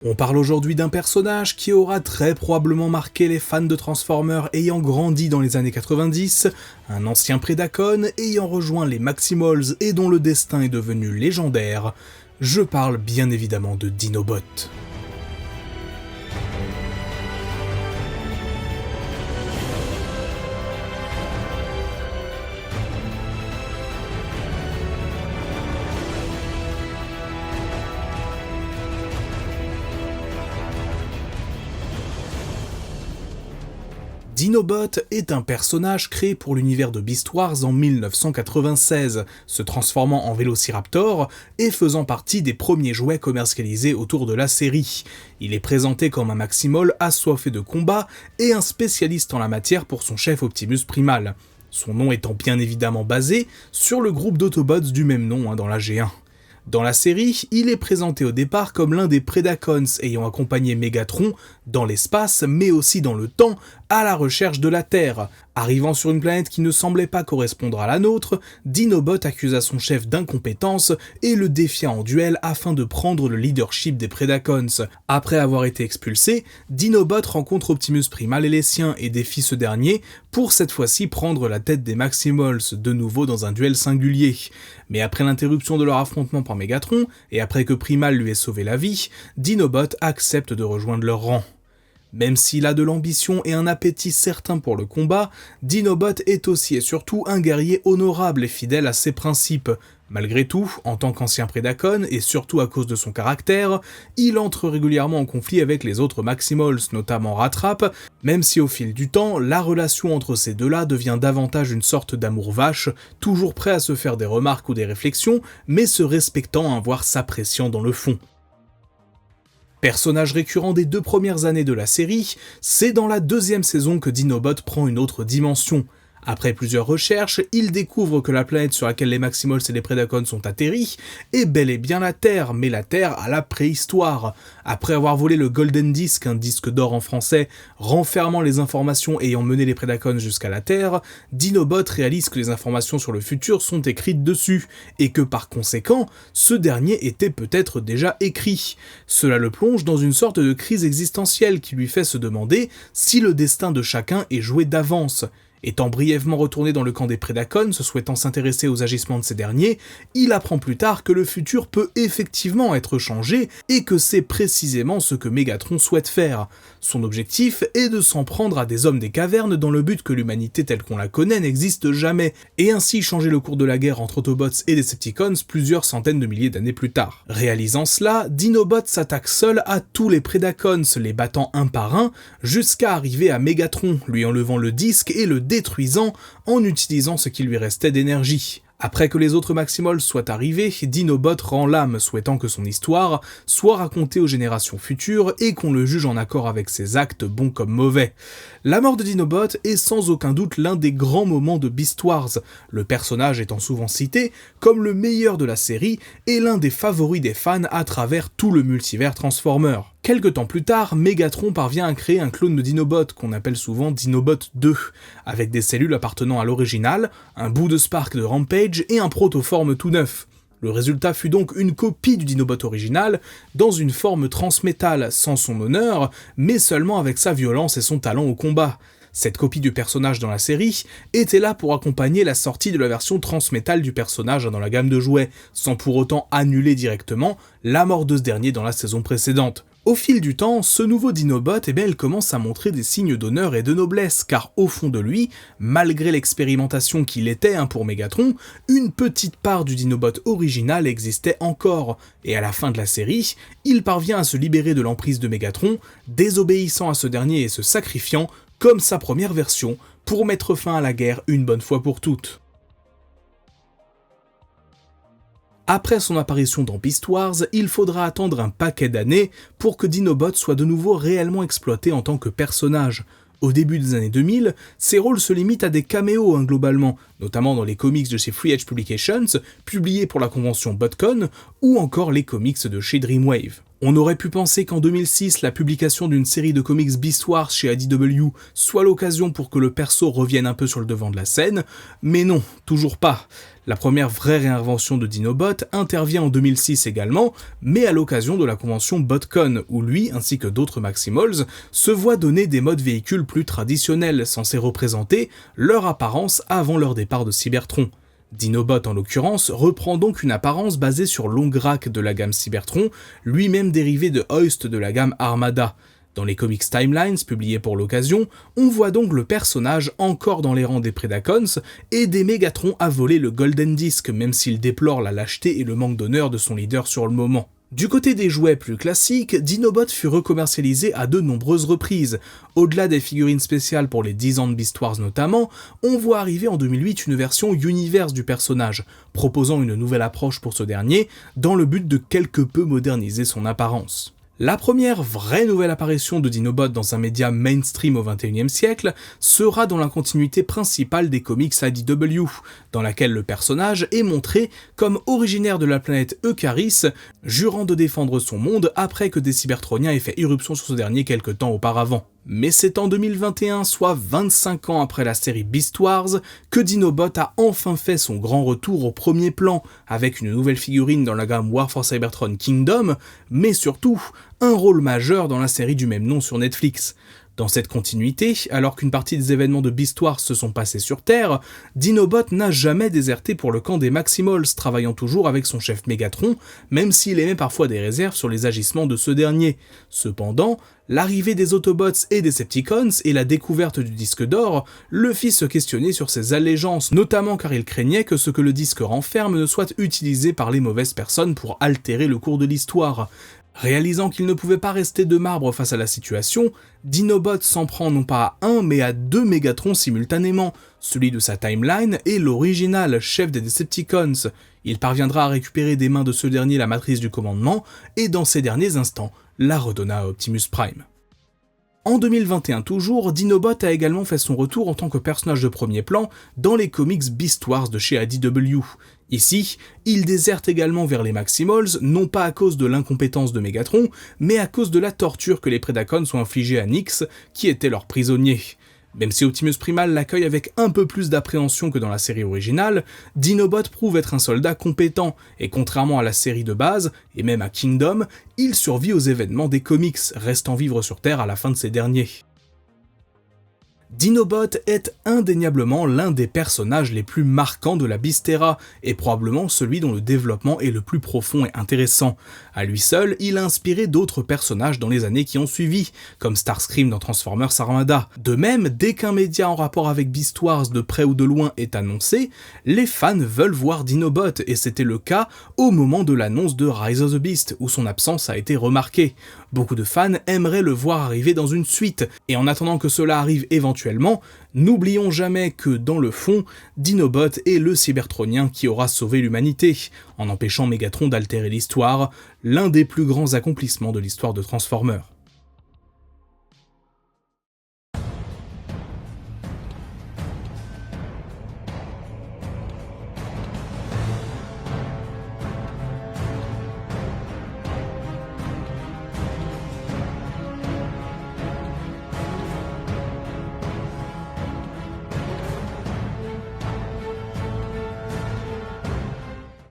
On parle aujourd'hui d'un personnage qui aura très probablement marqué les fans de Transformers ayant grandi dans les années 90, un ancien Predacon ayant rejoint les Maximals et dont le destin est devenu légendaire. Je parle bien évidemment de Dinobot. Dinobot est un personnage créé pour l'univers de Beast Wars en 1996, se transformant en Vélociraptor et faisant partie des premiers jouets commercialisés autour de la série. Il est présenté comme un Maximal assoiffé de combat et un spécialiste en la matière pour son chef Optimus Primal. Son nom étant bien évidemment basé sur le groupe d'Autobots du même nom dans la G1. Dans la série, il est présenté au départ comme l'un des Predacons ayant accompagné Megatron dans l'espace mais aussi dans le temps à la recherche de la Terre. Arrivant sur une planète qui ne semblait pas correspondre à la nôtre, Dinobot accusa son chef d'incompétence et le défia en duel afin de prendre le leadership des Predacons. Après avoir été expulsé, Dinobot rencontre Optimus Primal et les siens et défie ce dernier pour cette fois-ci prendre la tête des Maximals, de nouveau dans un duel singulier. Mais après l'interruption de leur affrontement par Megatron, et après que Primal lui ait sauvé la vie, Dinobot accepte de rejoindre leur rang. Même s'il a de l'ambition et un appétit certain pour le combat, Dinobot est aussi et surtout un guerrier honorable et fidèle à ses principes. Malgré tout, en tant qu'ancien Predacon, et surtout à cause de son caractère, il entre régulièrement en conflit avec les autres Maximals, notamment Rattrap, même si au fil du temps, la relation entre ces deux-là devient davantage une sorte d'amour vache, toujours prêt à se faire des remarques ou des réflexions, mais se respectant, voire s'appréciant dans le fond. Personnage récurrent des 2 premières années de la série, c'est dans la 2e saison que Dinobot prend une autre dimension. Après plusieurs recherches, il découvre que la planète sur laquelle les Maximals et les Predacons sont atterris est bel et bien la Terre, mais la Terre à la préhistoire. Après avoir volé le Golden Disc, un disque d'or en français, renfermant les informations ayant mené les Predacons jusqu'à la Terre, Dinobot réalise que les informations sur le futur sont écrites dessus, et que par conséquent, ce dernier était peut-être déjà écrit. Cela le plonge dans une sorte de crise existentielle qui lui fait se demander si le destin de chacun est joué d'avance. Étant brièvement retourné dans le camp des Predacons, souhaitant s'intéresser aux agissements de ces derniers, il apprend plus tard que le futur peut effectivement être changé et que c'est précisément ce que Megatron souhaite faire. Son objectif est de s'en prendre à des hommes des cavernes dans le but que l'humanité telle qu'on la connaît n'existe jamais, et ainsi changer le cours de la guerre entre Autobots et Decepticons plusieurs centaines de milliers d'années plus tard. Réalisant cela, Dinobot s'attaque seul à tous les Predacons, les battant un par un, jusqu'à arriver à Megatron, lui enlevant le disque et le détruisant en utilisant ce qui lui restait d'énergie. Après que les autres Maximals soient arrivés, Dinobot rend l'âme, souhaitant que son histoire soit racontée aux générations futures et qu'on le juge en accord avec ses actes, bons comme mauvais. La mort de Dinobot est sans aucun doute l'un des grands moments de Beast Wars, le personnage étant souvent cité comme le meilleur de la série et l'un des favoris des fans à travers tout le multivers Transformers. Quelque temps plus tard, Megatron parvient à créer un clone de Dinobot, qu'on appelle souvent Dinobot 2, avec des cellules appartenant à l'original, un bout de Spark de Rampage et un protoforme tout neuf. Le résultat fut donc une copie du Dinobot original, dans une forme transmétal, sans son honneur, mais seulement avec sa violence et son talent au combat. Cette copie du personnage dans la série était là pour accompagner la sortie de la version transmétal du personnage dans la gamme de jouets, sans pour autant annuler directement la mort de ce dernier dans la saison précédente. Au fil du temps, ce nouveau Dinobot, il commence à montrer des signes d'honneur et de noblesse, car au fond de lui, malgré l'expérimentation qu'il était pour Megatron, une petite part du Dinobot original existait encore, et à la fin de la série, il parvient à se libérer de l'emprise de Megatron, désobéissant à ce dernier et se sacrifiant, comme sa première version, pour mettre fin à la guerre une bonne fois pour toutes. Après son apparition dans Beast Wars, il faudra attendre un paquet d'années pour que Dinobot soit de nouveau réellement exploité en tant que personnage. Au début des années 2000, ses rôles se limitent à des caméos globalement, notamment dans les comics de chez Free Edge Publications, publiés pour la convention BotCon, ou encore les comics de chez Dreamwave. On aurait pu penser qu'en 2006, la publication d'une série de comics Beast Wars chez IDW soit l'occasion pour que le perso revienne un peu sur le devant de la scène, mais non, toujours pas. La première vraie réinvention de Dinobot intervient en 2006 également, mais à l'occasion de la convention BotCon, où lui, ainsi que d'autres Maximals, se voient donner des modes véhicules plus traditionnels, censés représenter leur apparence avant leur départ de Cybertron. Dinobot en l'occurrence reprend donc une apparence basée sur l'Ongrak de la gamme Cybertron, lui-même dérivé de Hoist de la gamme Armada. Dans les comics Timelines publiés pour l'occasion, on voit donc le personnage encore dans les rangs des Predacons et des Megatron à voler le Golden Disc, même s'il déplore la lâcheté et le manque d'honneur de son leader sur le moment. Du côté des jouets plus classiques, Dinobot fut recommercialisé à de nombreuses reprises. Au-delà des figurines spéciales pour les 10 ans de Beast Wars notamment, on voit arriver en 2008 une version Universe du personnage, proposant une nouvelle approche pour ce dernier, dans le but de quelque peu moderniser son apparence. La première vraie nouvelle apparition de Dinobot dans un média mainstream au XXIe siècle sera dans la continuité principale des comics IDW, dans laquelle le personnage est montré comme originaire de la planète Eucharis, jurant de défendre son monde après que des Cybertroniens aient fait irruption sur ce dernier quelque temps auparavant. Mais c'est en 2021, soit 25 ans après la série Beast Wars, que Dinobot a enfin fait son grand retour au premier plan, avec une nouvelle figurine dans la gamme War for Cybertron Kingdom, mais surtout, un rôle majeur dans la série du même nom sur Netflix. Dans cette continuité, alors qu'une partie des événements de Beast Wars se sont passés sur Terre, Dinobot n'a jamais déserté pour le camp des Maximals, travaillant toujours avec son chef Megatron, même s'il émet parfois des réserves sur les agissements de ce dernier. Cependant, l'arrivée des Autobots et des Decepticons et la découverte du disque d'or le fit se questionner sur ses allégeances, notamment car il craignait que ce que le disque renferme ne soit utilisé par les mauvaises personnes pour altérer le cours de l'histoire. Réalisant qu'il ne pouvait pas rester de marbre face à la situation, Dinobot s'en prend non pas à un mais à deux Mégatrons simultanément, celui de sa timeline et l'original chef des Decepticons. Il parviendra à récupérer des mains de ce dernier la matrice du commandement et dans ces derniers instants, la redonna à Optimus Prime. En 2021 toujours, Dinobot a également fait son retour en tant que personnage de premier plan dans les comics Beast Wars de chez IDW. Ici, il déserte également vers les Maximals, non pas à cause de l'incompétence de Megatron, mais à cause de la torture que les Predacons ont infligée à Nyx, qui était leur prisonnier. Même si Optimus Primal l'accueille avec un peu plus d'appréhension que dans la série originale, Dinobot prouve être un soldat compétent, et contrairement à la série de base, et même à Kingdom, il survit aux événements des comics, restant vivre sur Terre à la fin de ces derniers. Dinobot est indéniablement l'un des personnages les plus marquants de la Beastera, et probablement celui dont le développement est le plus profond et intéressant. À lui seul, il a inspiré d'autres personnages dans les années qui ont suivi, comme Starscream dans Transformers Armada. De même, dès qu'un média en rapport avec Beast Wars de près ou de loin est annoncé, les fans veulent voir Dinobot, et c'était le cas au moment de l'annonce de Rise of the Beast, où son absence a été remarquée. Beaucoup de fans aimeraient le voir arriver dans une suite, et en attendant que cela arrive éventuellement, n'oublions jamais que, dans le fond, Dinobot est le Cybertronien qui aura sauvé l'humanité, en empêchant Megatron d'altérer l'histoire, l'un des plus grands accomplissements de l'histoire de Transformers.